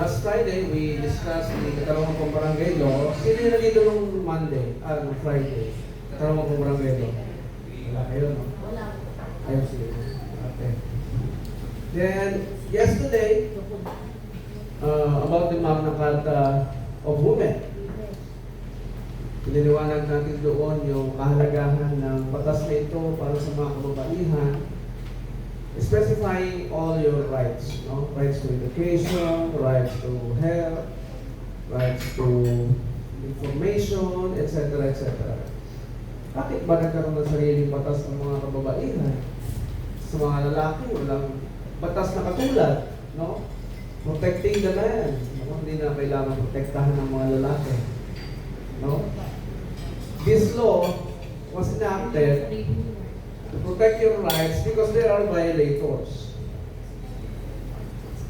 Last Friday, we discussed the Katarungan kong Barangay Law. Sino yung nandito nung Monday? Nung Friday? Katarungan kong Barangay Law. Wala kayo, no? Wala. Ayun, sige. Okay. Then, yesterday, about the Magna Carta of Women. Piniliwanag natin doon yung kahalagahan ng batas na ito para sa mga kababaihan, specifying all your rights, no? Rights to education, rights to health, rights to information, etc., etc. Bakit ba nagkaroon ng sariling batas ng mga kababaihan? Sa mga lalaki, walang batas na katulad, no? Protecting the man. Hindi na kailangan protektahan ng mga lalaki, no? This law was enacted to protect your rights because there are violators.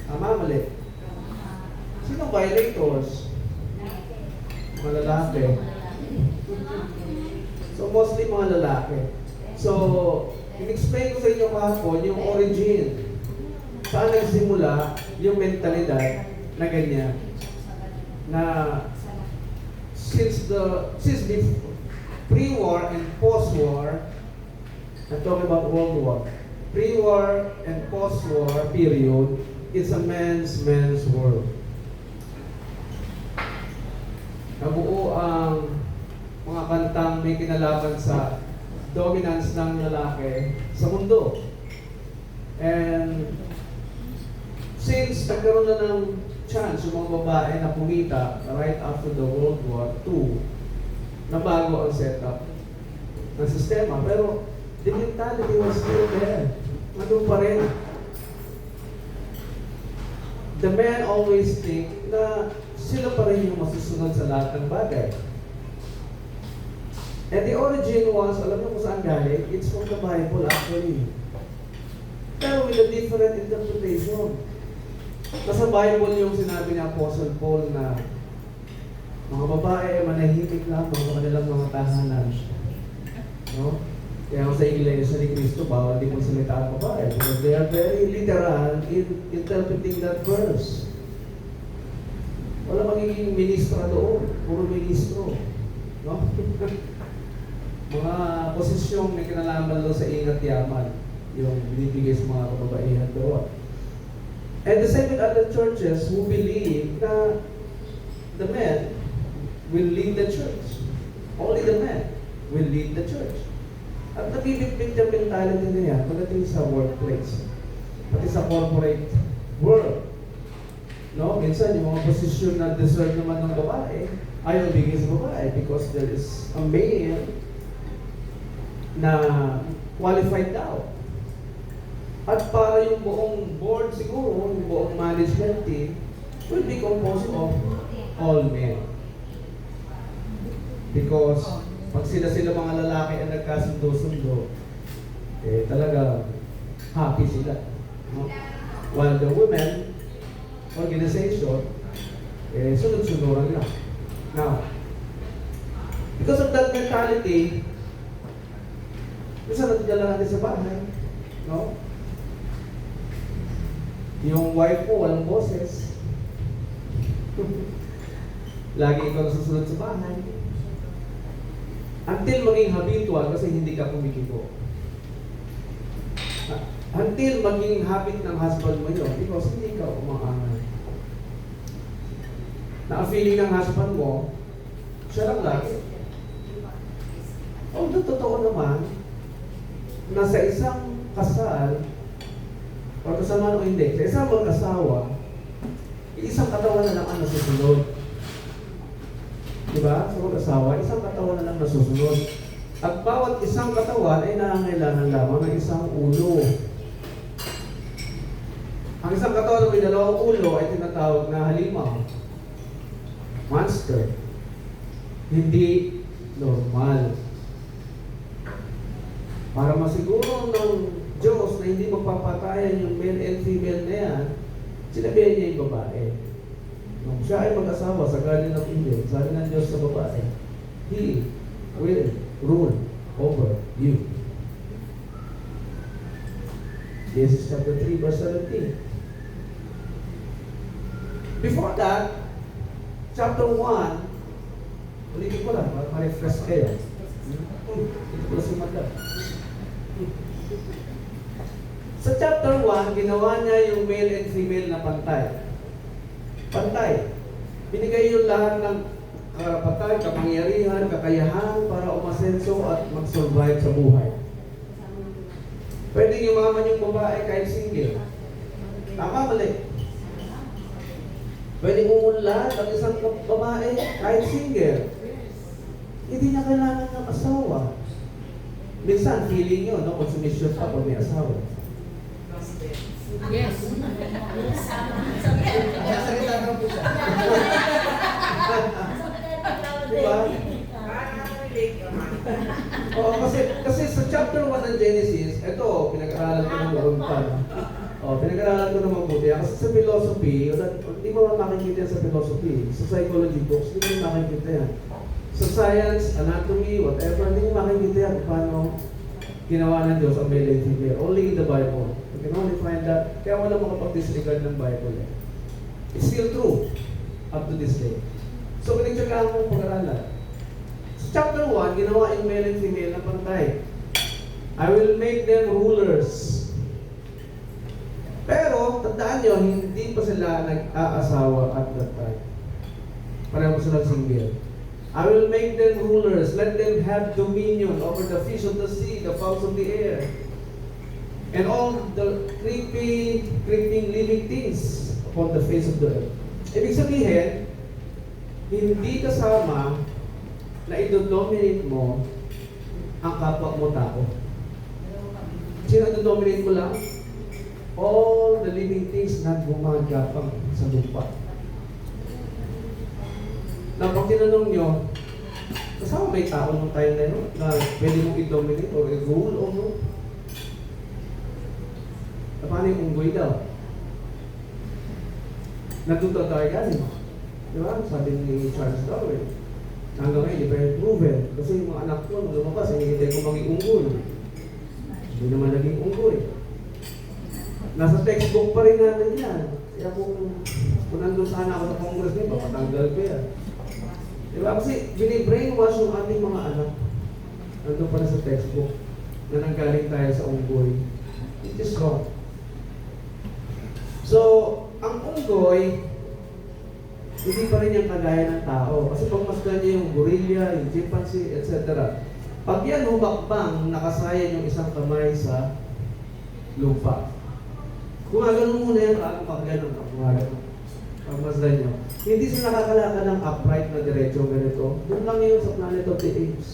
Mali. Sino violators? Mga lalaki. So mostly mga lalaki. So, in-explain ko sa inyo kahapon yung origin. Saan nagsimula yung mentalidad na ganyan? Na since the pre-war and post-war, I'm talking about World War. Pre-war and post-war period, it's a man's world. Nabuo ang mga kantang may kinalaman sa dominance ng lalaki sa mundo. And since nagkaroon na ng chance yung mga babae na kumita right after the World War II, nabago ang setup ng sistema. Pero the mentality was still there. Ano pa rin? The men always think na sila pa rin yung masusunod sa lahat ng bagay. And the origin was, alam niyo kung saan galing? It's from the Bible actually. Pero with a different interpretation. Nasa Bible yung sinabi ni Apostle Paul na mga babae manahimik lang sa kanilang mga tahanan. No? Kaya sa Iglesia ni Cristo, bawal din magsalita ang babae because they are very literal in interpreting that verse. Wala magiging ministra doon, puro ministro. No? Mga posisyong may kinalaman doon sa ingat yaman, yung binibigay sa mga kababaihan doon. And the same with other churches who believe na the men will lead the church. Only the men will lead the church. At nabibigpig yung mentality na yan pagdating sa workplace, pati sa corporate world. No? Minsan yung mga posisyon na deserve naman ng babae, ayaw bigay sa babae because there is a male na qualified daw. At para yung buong board siguro, yung buong management team will be composed of all men. Because pag sila mga lalaki ang nagkasundo-sundo, eh talaga happy sila. No? While the women organization, eh sunod-sunuran lang. Now, because of that mentality, minsan natidala natin sa bahay, no? Yung wife mo, walang boses. Lagi ikaw nasusunod sa bahay. Until maging habitual kasi hindi ka kumikito. Until maging habit ng husband mo yun because hindi ka umaangal. Na ang feeling ng husband mo, siya lang lagi. Although totoo naman, na sa isang kasal, o kasama o hindi, sa isang mag-asawa, isang katawan na lang ang nasusunod. Diba? Sa mag-asawa, isang katawan na lang nasusunod. At bawat isang katawan ay nangangailangan lamang ng isang ulo. Ang isang katawan na may dalawang ulo ay tinatawag na halimaw. Monster. Hindi normal. Para masiguro ng Diyos na hindi magpapatayan yung male and female na yan, sinabihan niya yung babae. Nung siya ay mag-asawa sa Garden of Eden, sabi ng Diyos sa babae, He will rule over you. Genesis chapter 3, verse 17. Before that, chapter 1, ulitin ko lang, ma-refresh kayo. Ito ko lang sumagad. Sa chapter 1, ginawa niya yung male and female na pantay. Pantay. Binigay yung lahat ng karapatan, kapangyarihan, kakayahan para umasenso at mag-survive sa buhay. Pwede yumaman yung babae kahit single. Tama, mali. Pwede umunlad ang isang babae kahit single. Hindi niya kailangan ng asawa. Minsan, feeling nyo, no? Consumption pa pag may asawa. Yes. Nasalita na po siya. Diba? Oo, kasi sa chapter 1 ng Genesis, ito, pinag-aralan ko ng maruntan. Pinag-aralan ko ng mabuti. Kasi sa philosophy, hindi mo makikita yan sa philosophy. Sa psychology books, hindi mo makikita yan. Sa science, anatomy, whatever, hindi mo makikita yan kung paano ginawa ng Diyos ang male and female. Only in the Bible. You can only find that. Kaya wala makapag-disregard ng Bible yan. It's still true up to this day. So, pinagtsagaan kong pag-aralan. Sa chapter 1, ginawa yung male and female na pantay. I will make them rulers. Pero, tandaan nyo, hindi pa sila nag-aasawa at that time. Pareho pa sila single. I will make them rulers. Let them have dominion over the fish of the sea, the fowls of the air, and all the creeping living things upon the face of the earth. Ibig sabihin, hindi kasama na i-dominate mo ang kapwa mo tao. Sino i-dominate mo lang? All the living things na gumagapang sa lupa. Na pag tinanong nyo, kasama may tao nung time na yun na pwede mong i-dominate or i-rule o no? Paano yung unggoy daw? Natuto tayo galing. Di ba? Sabi ni Charles Darwin. Hanggang ngayon, di pa yung proven. Kasi yung mga anak ko, nung lumabas, hinihintay ko maging unggoy. Hindi naman naging unggoy. Nasa textbook pa rin natin yan. Kaya kung nandun sana ako sa Congress niya, papatanggal ko yan. Diba? Kasi binibrainwash yung ating mga anak. Nandun pa rin sa textbook na nanggaling tayo sa unggoy. It is wrong. So, ang unggoy, hindi pa rin yung kagaya ng tao. Kasi pagmasdan niya yung gorilla, yung chimpanzee, etc. Pag yan humakbang, nakasayan yung isang kamay sa lupa. Gumagano muna yan, pag gano'n, gumagano. Pagmasdan nyo. Hindi sila nakakalakad ng upright na diretso ganito. Doon lang yun sa Planet of the Apes.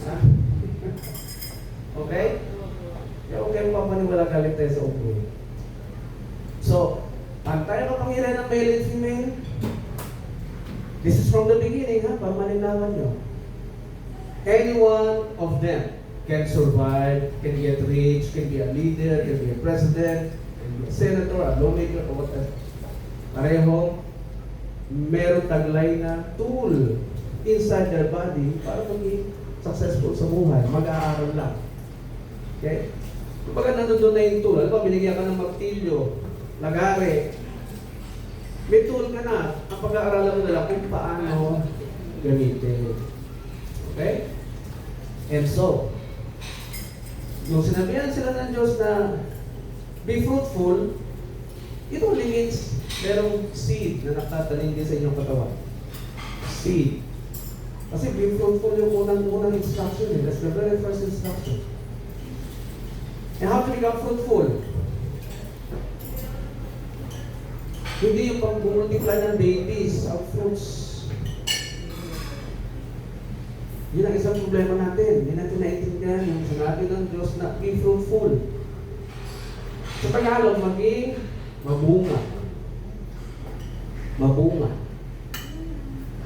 Ha? Okay? Kaya huwag kayong papaniwala galit tayo sa unggoy. So, pantay ang kapangyarihan ng male and female. This is from the beginning, ha? Para malinawan nyo. Any one of them can survive, can get rich, can be a leader, can be a president, can be a senator, a lawmaker, or whatever. Pareho, meron taglay na tool inside their body para maging successful sa buhay. Mag-aaral lang. Okay? Kapag nandun na yung tool, alam ba, binigyan ka ng martilyo, lagari, may tool ka na. Ang pag-aaralan mo nila kung paano gamitin. Okay? And so, nung sinabihan sila ng Diyos na be fruitful, it only means merong seed na nakatanim din sa inyong katawan. Seed. Kasi be fruitful yung unang instruction. That's the very first instruction. And how to become fruitful? Hindi yung pag-multiply ng babies, ang fruits. Yun ang isang problema natin. Hindi natin naiintindihan yung sinabi ng Diyos na be fruitful. Sa Tagalog, maging mabunga. Mabunga.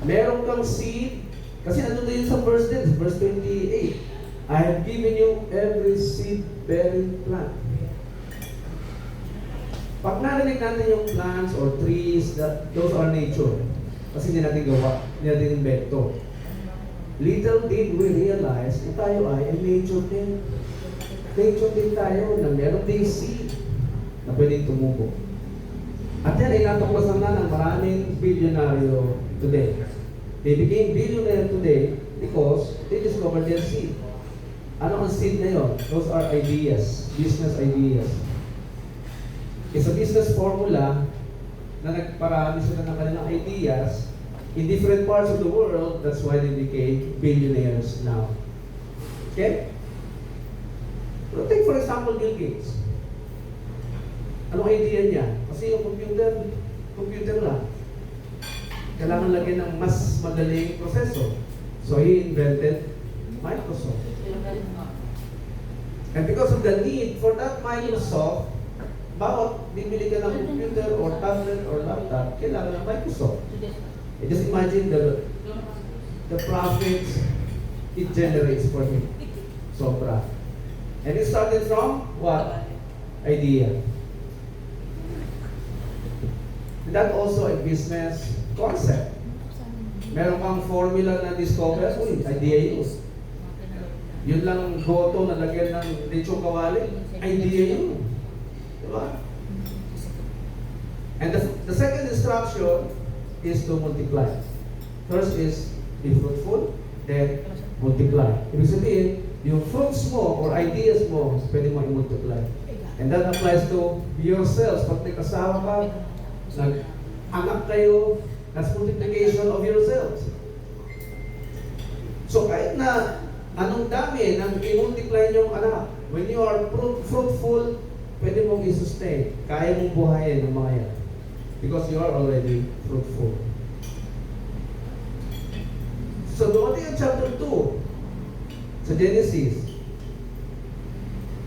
Meron kang seed, kasi nandun yun sa verse 10, verse 28. I have given you every seed-bearing plant. Pag narinig natin yung plants or trees, those are nature. Kasi hindi natin gawa, hindi natin invento. Little did we realize na tayo ay nature din. Nature din tayo na meron ding seed na pwedeng tumubo. At yan ay natuklasan na ng maraming bilyonaryo today. They became billionaire today because they discovered their seed. Ano ang seed na yun? Those are ideas, business ideas. It's a business formula na nagparami sila ng kanilang ideas in different parts of the world. That's why they became billionaires now. Okay? So take for example Bill Gates. Anong idea niya? Kasi yung computer lang. Kailangan lagyan ng mas madaling proseso. So he invented Microsoft. And because of the need for that Microsoft, bawat bibili ka ng computer or tablet or laptop, kailangan ng Microsoft. And just imagine the profits it generates for him. Sobra. And it started from what? Idea. And that also a business concept. Meron kang formula na discover, uy, idea yun. Yun lang goto na lagyan ng lechong kawali, idea yun. Diba? And the second instruction is to multiply. First is be fruitful, then multiply. Ibig sabihin, yung fruits mo or ideas mo, pwede mo i-multiply. And that applies to yourselves. Pag may kasama ka, nag-anak kayo, that's multiplication of yourselves. So kahit na anong dami ng i-multiply niyong anak, when you are fruitful, pwede mong i-sustain. Kaya mong buhayin ng mga yan. Because you are already fruitful. So dumating ang chapter 2 sa Genesis.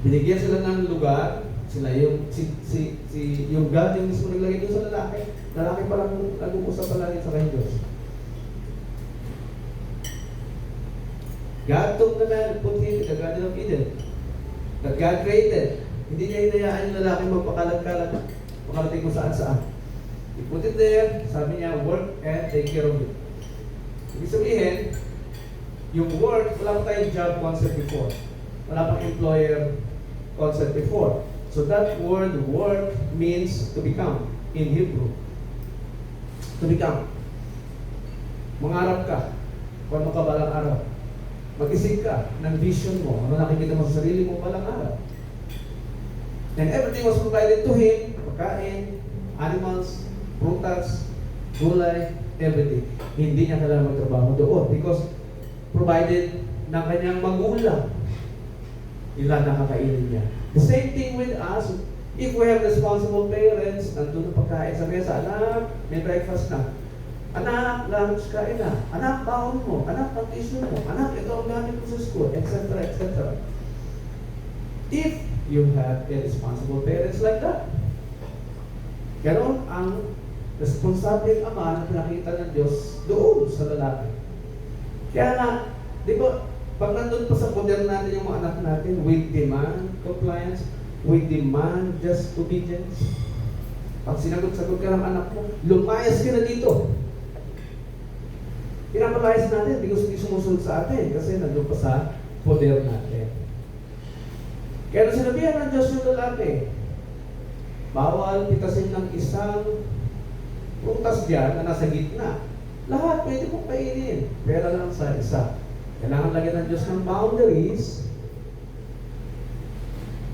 Binigyan sila ng lugar, sila yung yung God yung mismo naglagay doon sa lalaki. Lalaki pa lang nag-uusap pa lang sa kanyang Diyos. God took the man and put him in the Garden of Eden that God created. Hindi niya hinayaan yung lalaki magpakalag-kalag, makarating kung saan-saan. He put it there, sabi niya, work and take care of it. Ibig sabihin, yung work, wala pa tayong job concept before. Wala pang employer concept before. So that word, work, means to become in Hebrew. To become. Mangarap ka, kung ano ka balang araw. Mag-isip ka ng vision mo, ano nakikita mo sa sarili mo balang araw. And everything was provided to him, pagkain, animals, prutas, gulay, everything. Hindi niya kailangan magtrabaho doon because provided ng kanyang magulang, ilan nakakainin niya. The same thing with us. If we have responsible parents, nandun ang pagkain sa mesa, anak, may breakfast na. Anak, lunch, kain na. Anak, baon mo. Anak, pag-issue mo. Anak, ito ang gamit mo sa school, etc., etc. If you have a responsible parents like that, ganon ang responsable ama na pinakita ng Diyos doon sa lalaki. Kaya nga, di ba, pag nandun pa sa poder natin yung mga anak natin, we demand compliance, we demand just obedience. Pag sinagot-sagot ka ng anak mo, lumayas ka na dito. Pinapalayas natin because hindi sumusunod sa atin kasi nandun pa sa poder natin. Kaya sinabihan ng Diyos yung lalaki, bawal pitasin ng isang prutas dyan na nasa gitna. Lahat pwede mong kainin, pero lang sa isa. Kailangan lagyan ng Diyos ng boundaries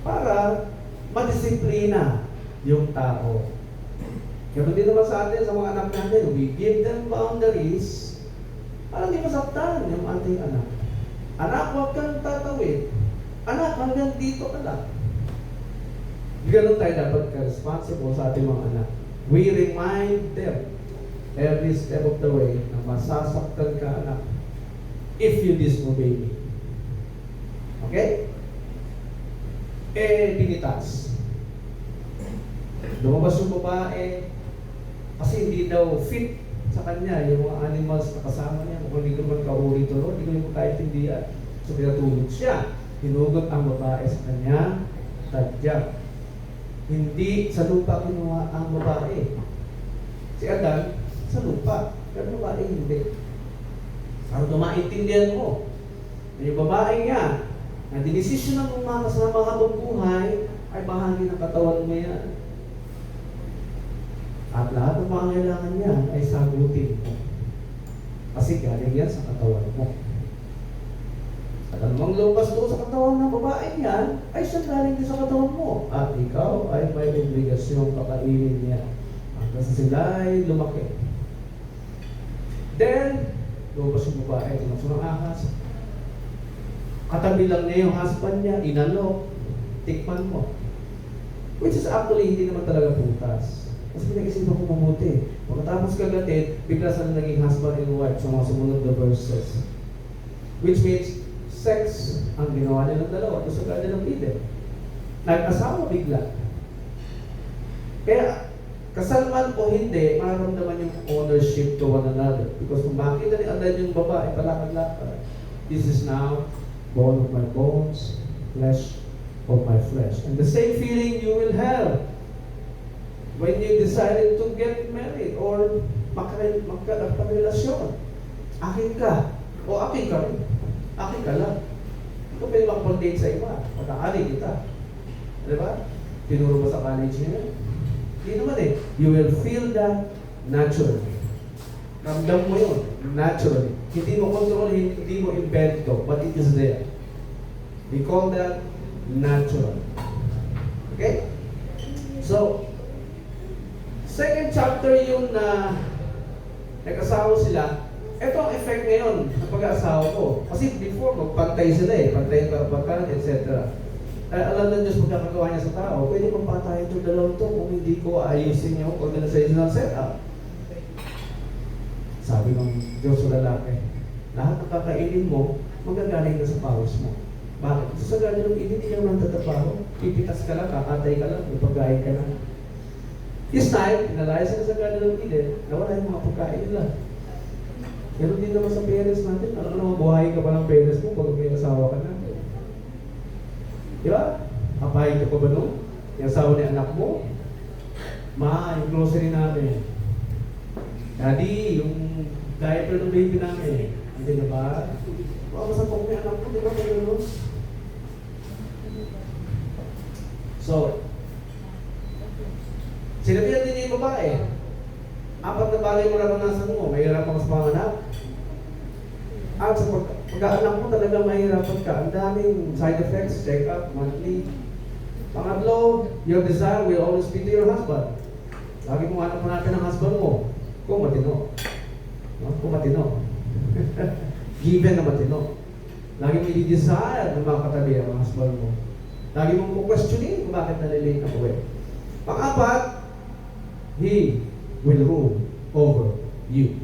para madisiplina yung tao. Kaya din naman sa atin, sa mga anak natin, we give them boundaries para hindi masaktan yung ating anak. Anak, huwag kang tatawid. Anak, hanggang dito ka lang. Ganun tayo dapat ka-responsible sa ating mga anak. We remind them every step of the way na masasaktan ka, anak, if you disobey me. Okay? Pinitas. Lumabas yung babae kasi hindi daw fit sa kanya yung mga animals na kasama niya. Kung hindi ko man kauri ito, hindi ko yung kaintindihan. So pinatulog siya. Hinugot ang babae sa kanya, tadyak. Hindi sa lupa kinuha ang babae. Si Adan, sa lupa. Pero babae hindi. Para maintindihan mo na yung babae niya na dinesisyon ng umakasama habang buhay ay bahagi ng katawan mo yan. At lahat ng mga kailangan niya ay sagutin mo. Kasi galing yan sa katawan mo. At anumang lumabas doon sa katawan ng babae niyan, ay siya galing din sa katawan mo. At ikaw ay may obligasyong kakainin niya. Hanggang sa sila ay lumaki. Then, lumabas yung babae, lumabas ng ahas. Katabi lang niya yung husband niya, inalok, tikman mo. Which is actually hindi naman talaga putas. Kasi pinag-isipan ko mabuti. Pagkatapos kagatin, bigla sa naging husband and wife sa mga sumunod na verses. Which means, sex ang ginawa nilang dalawa doon sa Garden of Eden. Nag-asawa bigla. Kaya, kasal man o hindi, mararamdaman yung ownership to one another. Because kung makita ni Adan yung babae, palakad-lakad, this is now bone of my bones, flesh of my flesh. And the same feeling you will have when you decided to get married or magkarelasyon. Akin ka, o akin ka rin. Akin ka lang. Ito pwede makapag-date sa iba. Pagkakali kita. Diba? Tinuro mo sa college niya. Hindi naman eh. You will feel that naturally. Ramdam mo yun. Naturally. Hindi mo control, hindi mo invent to, but it is there. We call that natural. Okay? So, second chapter yung na nag-asawa sila. Ito ang effect ngayon ng pag-aasawa ko. Kasi before, magpantay sila eh. Pantay yung karapatan, etc. Alam na Diyos pagkakagawa niya sa tao, pwede magpatay itong dalawang ito kung hindi ko ayusin yung organizational setup. Sabi ng Diyos sa lalaki, lahat ng kakainin mo, magagaling na sa pawis mo. Bakit? Sa Garden of Eden, hindi ka naman tatapaho. Pipitas ka lang, kakatay ka lang, may pagkain ka lang. This time, pinalaya sila sa Garden of Eden, nawala yung mga pagkain nila. Pero din naman sa parents natin, alam naman buhayin ka pa ng parents mo pag may asawa ka na. Di ba? Kapahit ka pa ba nun? Yung asawa ni anak mo? Ma, yung grocery namin. Daddy, yung diaper ng baby namin. Hindi na ba? Baka masapok may anak mo, di ba? Ano? So, sinabihan din niya yung babae. Apat na bagay mo naranasan mo, mahirapan ka sa panganak. At sa pag-aanak mo talaga mahirapan ka. Ang daming side effects, check-up, monthly. Pangatlo, your desire will always be to your husband. Lagi mong hanap natin ang husband mo. Kung matino. No? Kung matino. Given na matino. Lagi mong i-desire na makatabi ang husband mo. Lagi mong questionin kung bakit nalilate na uwi. Pang-apat, he will rule over you.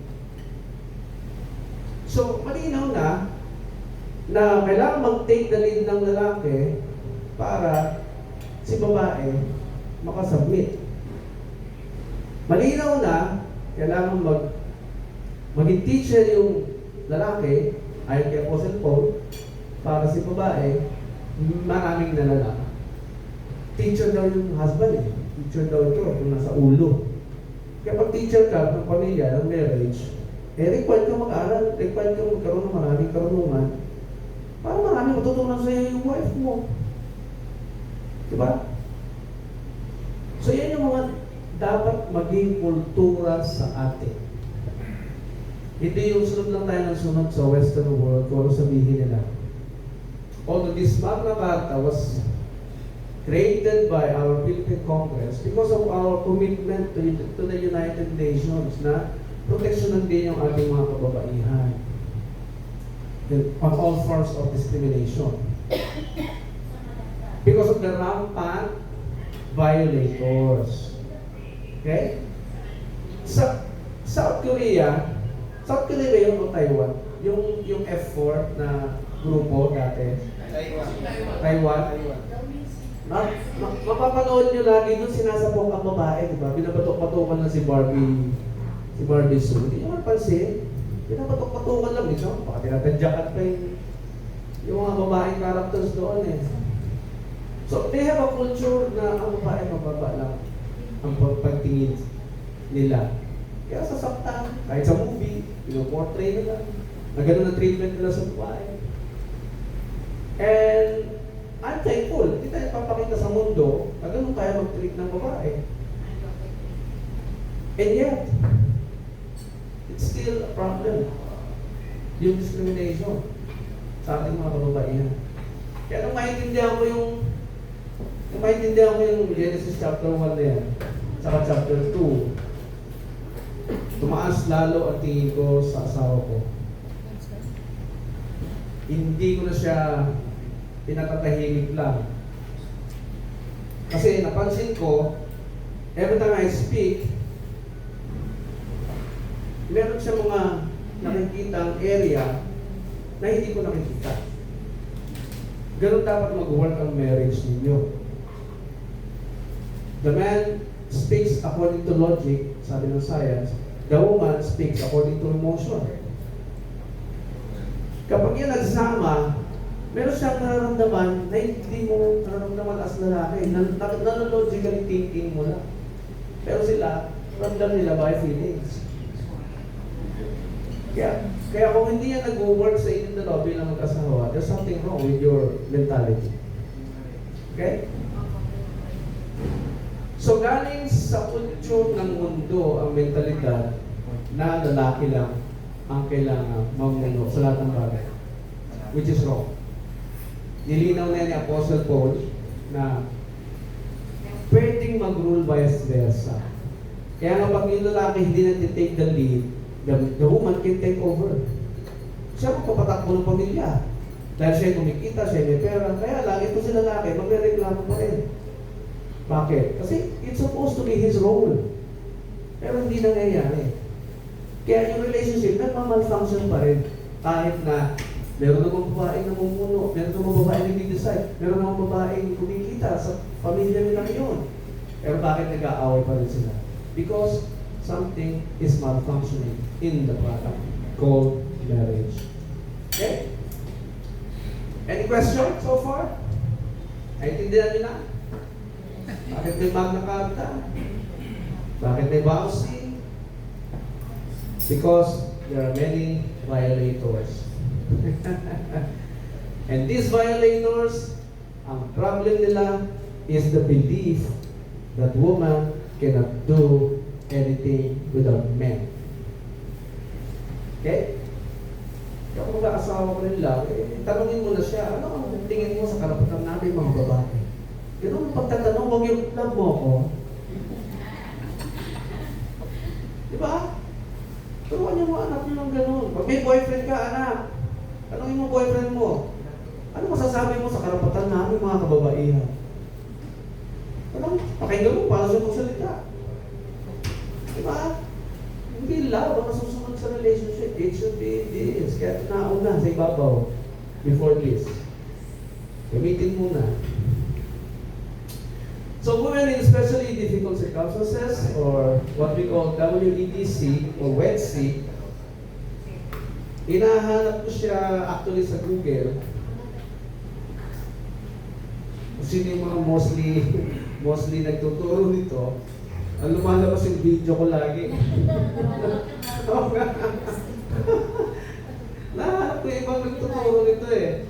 So, malinaw na kailangan mag-take the lead ng lalaki para si babae makasubmit. Malinaw na kailangan maging teacher yung lalaki, ayon kay Apostle Paul, para si babae, maraming nalalaki. Teacher daw yung husband eh. Teacher daw ito, yung nasa ulo. Kaya pag teacher ka ng pamilya, ng marriage, required ka mag-aral, required ka magkaroon ng maraming karunungan para maraming matutunan sa iyo yung wife mo. Diba? So yan yung mga dapat maging kultura sa atin. Hindi yung sunod lang tayo ng sunod sa Western world kung ano sabihin nila. Although this Magna Carta was created by our Philippine Congress because of our commitment to the United Nations na proteksyonan din yung ating mga kababaihan on all forms of discrimination. Because of the rampant violators. Okay? Sa South Korea ba yun o Taiwan? Yung F4 na grupo dati? Taiwan. Mapapanood nyo lagi doon sinasapok ang babae, di ba? Binabatok-batukan lang si Barbie Sue. Hindi nyo mapansin. Binabatok-batukan lang. Minsan, baka tinatadyakan pa yung mga babaeng characters doon eh. So, they have a culture na ang babae mababa lang ang pagtingin nila. Kaya sasaktan, kahit sa movie, pinoportray nila, na gano'n na treatment nila sa babae. And I'm thankful, hindi tayo papakita sa mundo na ganun tayo mag-treat ng babae. And yet, it's still a problem. Yung discrimination sa ating mga kababaihan. Kaya nung maintindihan ko yung Genesis chapter 1 na yan, saka chapter 2, tumaas lalo ang tingin ko sa asawa ko. Hindi ko na siya pinatatahimik lang. Kasi napansin ko, every time I speak, meron siya mga nakikitang area na hindi ko nakikita. Ganun dapat mag-work ang marriage ninyo. The man speaks according to logic, sabi ng science. The woman speaks according to emotion. Kapag yan nagsama, meron siyang nararamdaman na hindi mo nararamdaman as lalaki. Logically thinking mo lang. Pero sila, ramdam nila by feelings. Kaya kung hindi yan nag-work sa inyong dalawa bilang mag-asawa, there's something wrong with your mentality. Okay? So galing sa kultur ng mundo ang mentalidad na lalaki lang ang kailangan mamuno sa lahat ng bagay. Which is wrong. Nilinaw na ni Apostle Paul na pwedeng mag-rule vice versa. Kaya nga pag yung lalaki hindi na-take the lead, the woman can take over. Siya magpapatakbo ng pamilya. Dahil siya kumikita, siya may pera. Kaya lang, ito si lalaki, magre-reklamo pa rin. Bakit? Kasi it's supposed to be his role. Pero hindi nangyayari. Kaya yung relationship, nagmamalfunction pa rin. Kahit na meron namang babaeng namumuno, meron namang babaeng nag-decide, meron namang babaeng kumikita sa pamilya nila yun. Pero bakit nag-aaway pa rin sila? Because something is malfunctioning in the product called marriage. Okay? Any question so far? Naintindihan niyo na? Bakit may Magna Carta? Bakit may Bausi? Because there are many violators. And these violators, ang problem nila is the belief that woman cannot do anything without men. Okay? Kaya kung mag-aasawa ko rin lang, tanungin mo na siya, ano ang tingin mo sa karapatan namin mga babae? Ganun ang pagtatanong, huwag yung love mo ako. Diba? Turuan niyo mo anak niyo ng ganun. Pag may boyfriend ka, anak, tanungin mo boyfriend mo, ano masasabi mo sa karapatan namin mga kababaihan? Pakinggan mo, paano siya magsalita? Diba? Hindi love ang nasusunod sa relationship. It should be this. Kaya nauna sa ibabaw before this. Gamitin muna. So women in especially difficult circumstances, or what we call WEDC or WEDC, hinahanap ko siya actually sa Google. Sino yung mga mostly nagtuturo nito, ang lumalabas yung video ko lagi. Lahat ko ibang nagtuturo nito eh.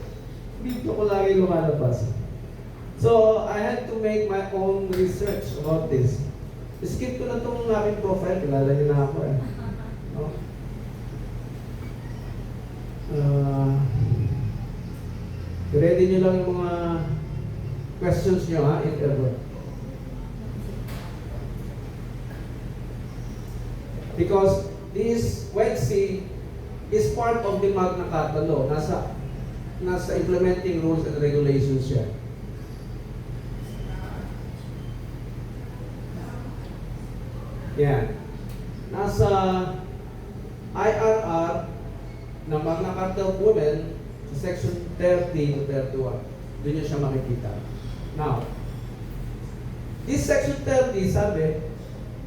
Video ko lagi lumalabas. So, I had to make my own research about this. Skip ko na itong aking profile, kilala niyo na ako eh. No? Ready niyo lang yung mga questions niyo ha, if ever. Because this WEDC is part of the Magna Carta law. Nasa implementing rules and regulations siya. Yan. Nasa IRR ng Magna Carta of Women, sa section 30 to 31. Doon nyo siya makikita. Now, this section 30 sabi,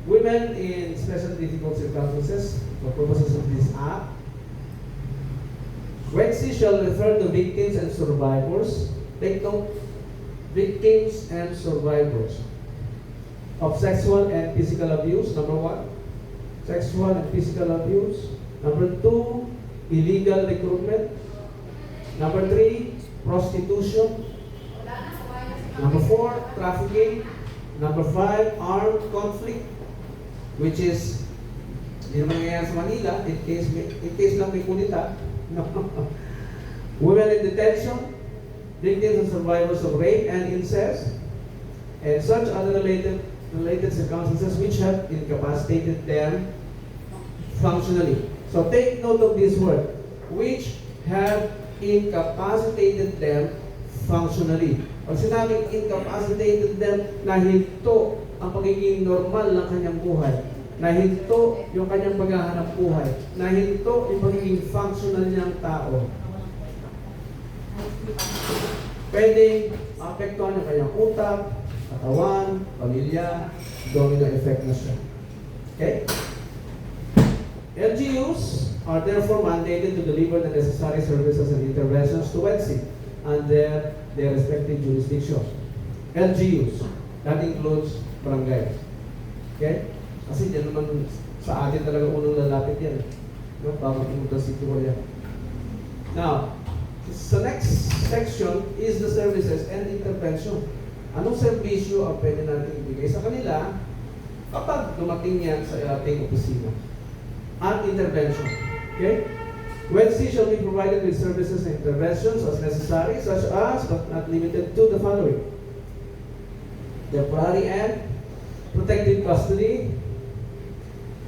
women in special difficult circumstances for purposes of this act, WEDC shall refer to victims and survivors. Take note, victims and survivors of sexual and physical abuse, number 1. Sexual and physical abuse. Number 2, illegal recruitment. Number 3, prostitution. Number 4, trafficking. Number 5, armed conflict. which is, hindi naman nangyayari sa Manila, in case lang may kunita. No. Women in detention, victims and survivors of rape and incest, and such other related circumstances which have incapacitated them functionally. So take note of this word, which have incapacitated them functionally. Pag sinabing incapacitated them, nahinto ang pagiging normal ng kanyang buhay, nahinto yung kanyang paghahanap buhay, nahinto yung pagiging functional niyang tao. Pwedeng apektuhan yung kanyang utak, katawan, pamilya, domino effect na siya. Okay? LGUs are therefore mandated to deliver the necessary services and interventions to WEDC under their respective jurisdiction. LGUs, that includes barangay. Okay? Kasi yan naman sa atin talaga unang lalapit yan. No? Bago pumunta sa City Hall yan. Now, the next section is the services and intervention. Anong serbisyo ang pwede natin ibigay sa kanila kapag dumating yan sa ating opisina? At intervention. Okay? WEDC shall be provided with services and interventions as necessary, such as, but not limited to, the following: temporary and protective custody,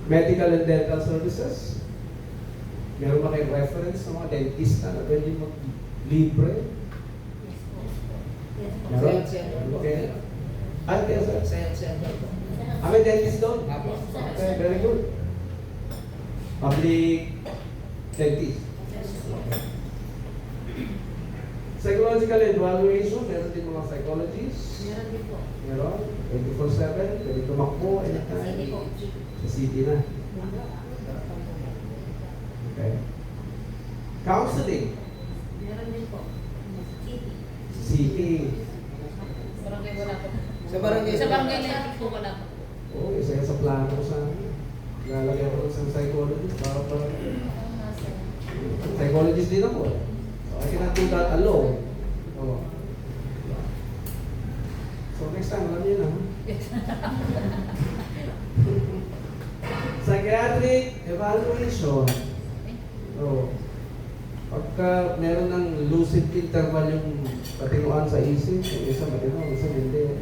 medical and dental services. Meron ba kayong reference ng mga dentista na pwede mag-libre? Meron? Okay. Ay, kaya sir? May dentist doon? Okay, very good. Public dentist. Okay. Psychological evaluation, meron din mga psychologists. Meron din po. Meron, 24/7, pwede tumakbo, anytime. Sa city na. Okay. Counseling. Meron din po. City. Barangay wala po. Sa barangay lang po wala po. Oo, isa yan sa plano ko sa amin. Lalagyan ko sa psychologist para psychologist din ako. So I cannot do that alone. Oh. So next time, alam niyo na. Psychiatric evaluation. Oh. Pagka meron ng lucid interval yung patinuan sa isip, yung isa matino, yung isa hindi.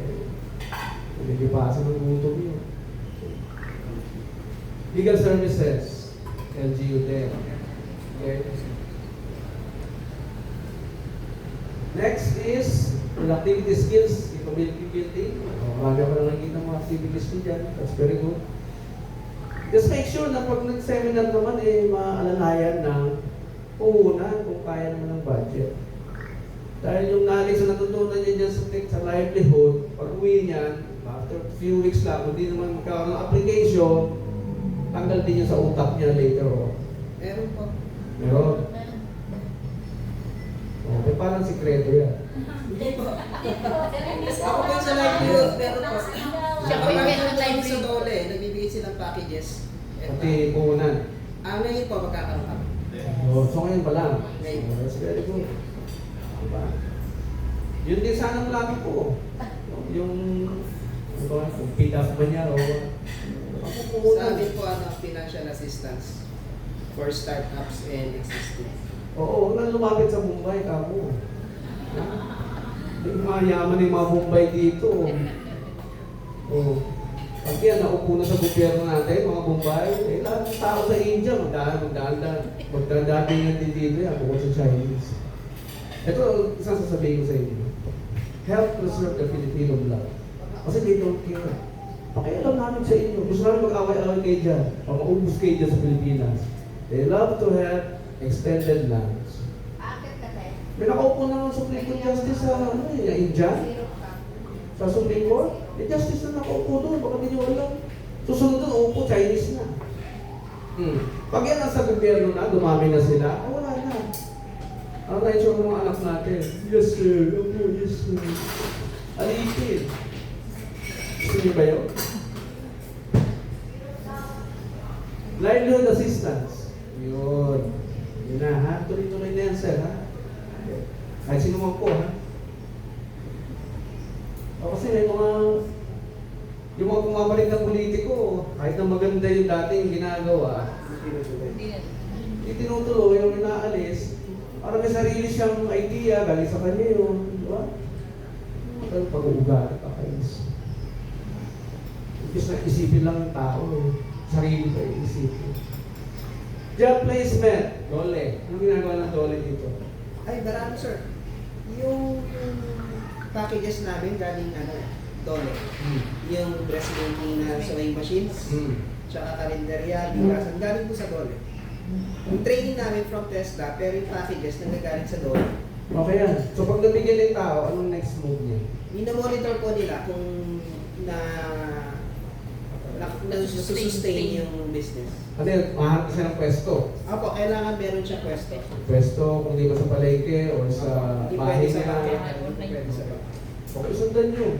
Hindi pasa ng gutom yun. Legal services, LGU din. Okay. Next is productivity skills, capability building. Marami ako na nakikita mga activities ko dyan. That's very good. Just make sure na pag nag-seminar naman, maalalayan na puhunan kung kaya naman ng budget. Dahil yung knowledge na natutunan niya dyan sa livelihood, pag uwi niyan, after few weeks lang, hindi naman magkakaroon ng application, tanggal din niya sa utak niya later on. Meron po. Meron. Okay, parang sikreto yan. Ako po sa livelihood, meron po. Siya po yung meron ng Sa livelihood. dole, nagbibigay silang packages. Pati puhunan. Ngayon po, magkakaroon kami. So ngayon pa lang. Ngayon. That's very good. Diba? Yun din sana malaki po. Yung, ano ba, kung pick up ba niya o Sa amin po, financial assistance for startups and existing. oo, huwag na lumapit sa Mumbai, kamo. Yung mga yaman yung mga Mumbai dito. Oh. Pag yan, naupo na sa gobyerno natin, mga Mumbai, lahat ng tao sa India, magdadaan din dito yan, bukod sa Chinese. Ito, isang sasabihin ko sa inyo. Help preserve the Filipino blood. Kasi they don't care. Pakialam namin sa inyo. Gusto namin mag-away-away kayo dyan. O maubos kayo dyan sa Pilipinas. They love to have extended lands. May nakaupo naman Supreme Court Justice sa India. Sa Supreme Court. May justice na nakaupo doon. Baka hindi nyo alam. Susunod doon, uupo, Chinese na. Pag yan nasa gobyerno na, dumami na sila, wala na. Ano na yung mga anak natin? Yes sir, yes sir. Alipin. Gusto niyo ba yun? Livelihood assistance. Yun. Yun na ha. Tuloy-tuloy na yan sir ha. Kahit sino man po ha. O kasi may mga yung mga pumapalik ng politiko, kahit kahit na maganda yung dating ginagawa, Hindi na. hindi tinutuloy yung inaalis, para may sarili siyang idea, galing sa kanya yun, di ba? Pero pag-uugali pa kayo. Imbis na isipin lang yung tao, sarili pa isipin. Job placement, dole. Ano ginagawa ng dole dito? Ay, marami sir. Yung packages namin galing Dole. Yung residente na sewing machines, tsaka karinderya, bigasan, galing po sa Dole. Yung training namin from TESDA, pero yung packages na nagaling sa Dole. Okay yan. So pag nabigyan ng tao, anong next move niya? Minomonitor po nila kung sustain yung business. Ano yun? Mahanap siya ng pwesto. Opo, kailangan meron siya pwesto. Pwesto, kung di ba sa palengke o sa Hindi bahay pwede sa niya. bahay, hindi pwede sa bahay. Okay, sundan nyo.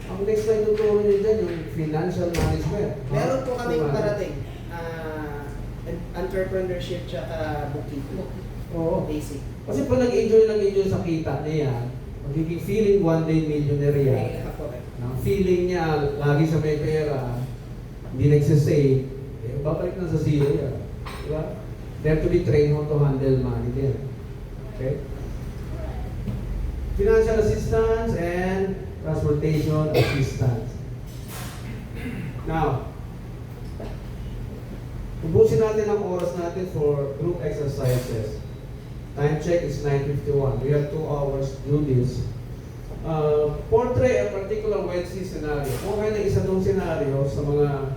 Ang next na ituturo nyo dyan, yung financial management. Meron po kami Diba? parating. Entrepreneurship tsaka bookkeeping. Oo. Basic. Kasi pag nag-enjoy sa kita niya, magiging feeling one day millionaire yan. Ang feeling niya, lagi sa may pera, hindi nagsisave, babalik na sa zero yan. Diba? They have to be trained how to handle money din. Okay? Financial assistance and transportation assistance. Now, ubusin natin ang oras natin for group exercises. Time check is 9:51. We have 2 hours to do this. Portray a particular Wednesday scenario. Kung kayo na isa tong scenario sa mga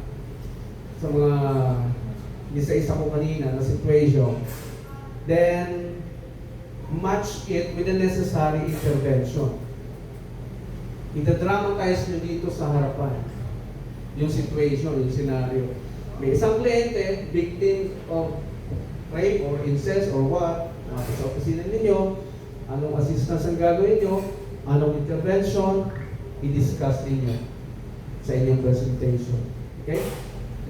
isa-isa ko kanina na situation, then match it with the necessary intervention. Ita-dramatize nyo dito sa harapan yung situation, yung scenario. May isang kliyente, victim of rape or incest or what, sa opisina ninyo, anong assistance ang gagawin nyo, anong intervention, i-discuss ninyo sa inyong presentation. Okay?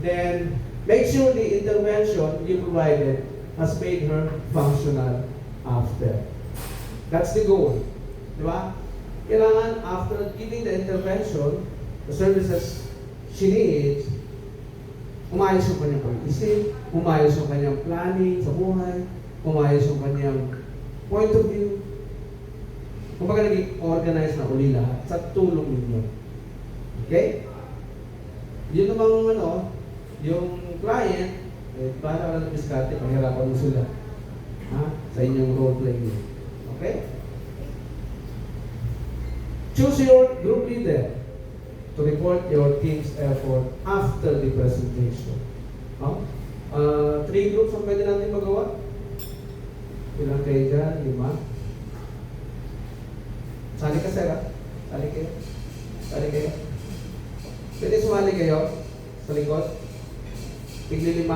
Then, make sure the intervention you provided has made her functional after. That's the goal. Di ba? Kailangan after giving the intervention, the services she needs, umayos yung kanyang pag-isip, umayos yung kanyang planning sa buhay, umayos yung kanyang point of view. Kumbaga naging organized na uli lahat sa tulong ninyo. Okay? Yun namang yung client, para ka lang diskarte, pahirapan mo sila. Ha? Sa inyong role playing. Okay? Choose your group leader to report your team's effort after the presentation. 3 groups ang pwede natin magawa. Ilang kayo dyan? 5? Sali ka, sir, ha? Sali kayo? Sali kayo? Pwede sumali kayo sa likod? Tigli 5.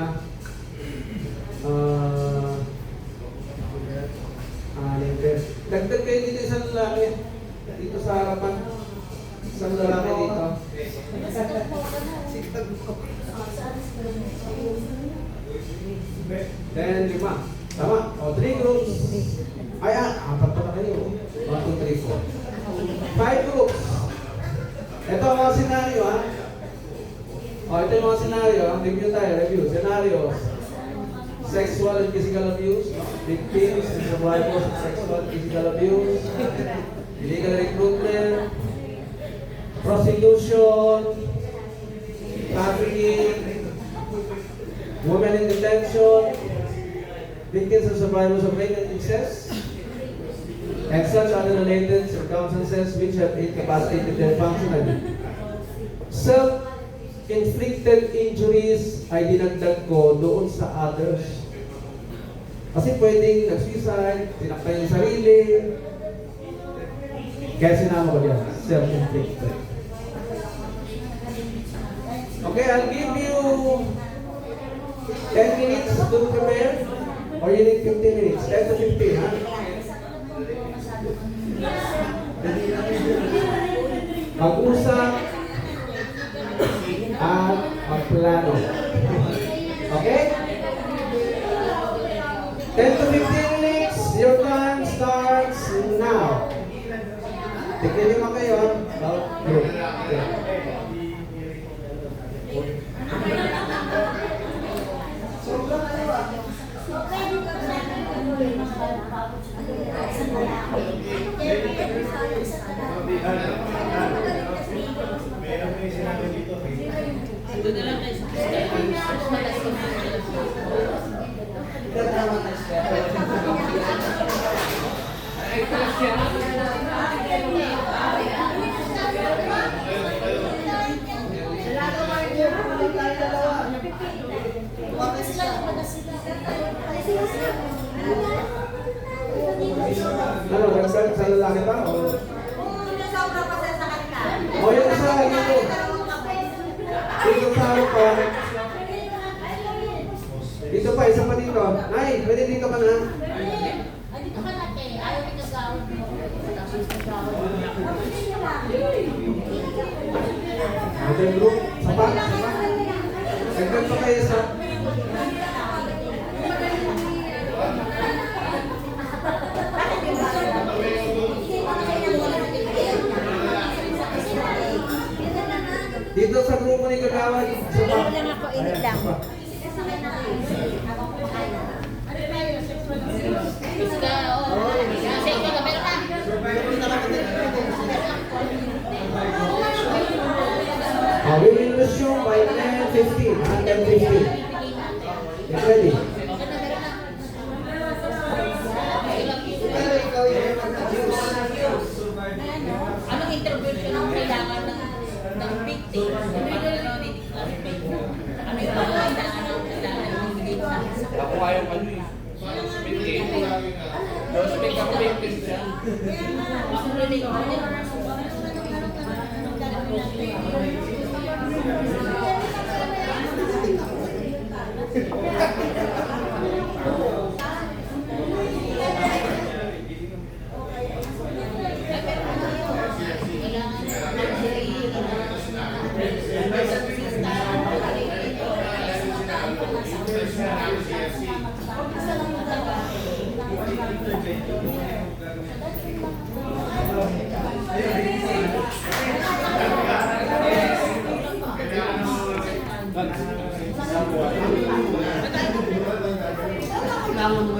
Dagdag kayo dito isang lalaki. Dito sa harapan. Isang lalaki dito. Then 5. Tama? O, 3 groups. Ay, 4 pa na kayo. 1, 2, 3, 4. 5 groups. Ito ang mga senaryo, ha? O, ito yung mga senaryo. Review tayo, review. Scenarios. Sexual and physical abuse. Victims and survivors of sexual and physical abuse. Illegal recruitment. Prostitution. Trafficking. Women in detention. Victims and survivors of rape and incest. And such other related circumstances which have incapacitated them functionally. Self-inflicted injuries ay dinagdag ko doon sa others. Kasi pwedeng nag-suicide, tinakpan yung sarili. Kaya sinama ko yan, self-inflicted. Okay, I'll give you 10 minutes to prepare. Or you need 15 minutes, 10 to 15, ha? Mag-usap at magplano. Okay? 10 to 15 minutes, your time starts now. Tignan nyo mga kayo, about group. Okay. Doon na lang tayo sa physical. Mas mataas ko na Nagdramatize ka. Ano, nagsalit sa lalaki ba? O yung isa, dito. Dito sa ano pa. Dito pa, isa pa dito. Nay, pwede dito ka na. dito ka natin. Ayaw dito sa Hotel room, sapat. Sagdan pa kayo sa... Dito sa grupo ni Kagawa, sapat. Init lang ako, init lang. Sapat. Physical, oo. Kasi ikaw na meron na. We will resume by 10:15. 10:15. Get ready. Okay na, meron na. Pero ikaw yung mag-abuse. Anong intervention ang kailangan ng victim? Ano yung ano yung kailangan ng ibigay sa Ako ayaw ano eh. Split eh. Split ako victim siya. Ako relate ko din. Kailangan mo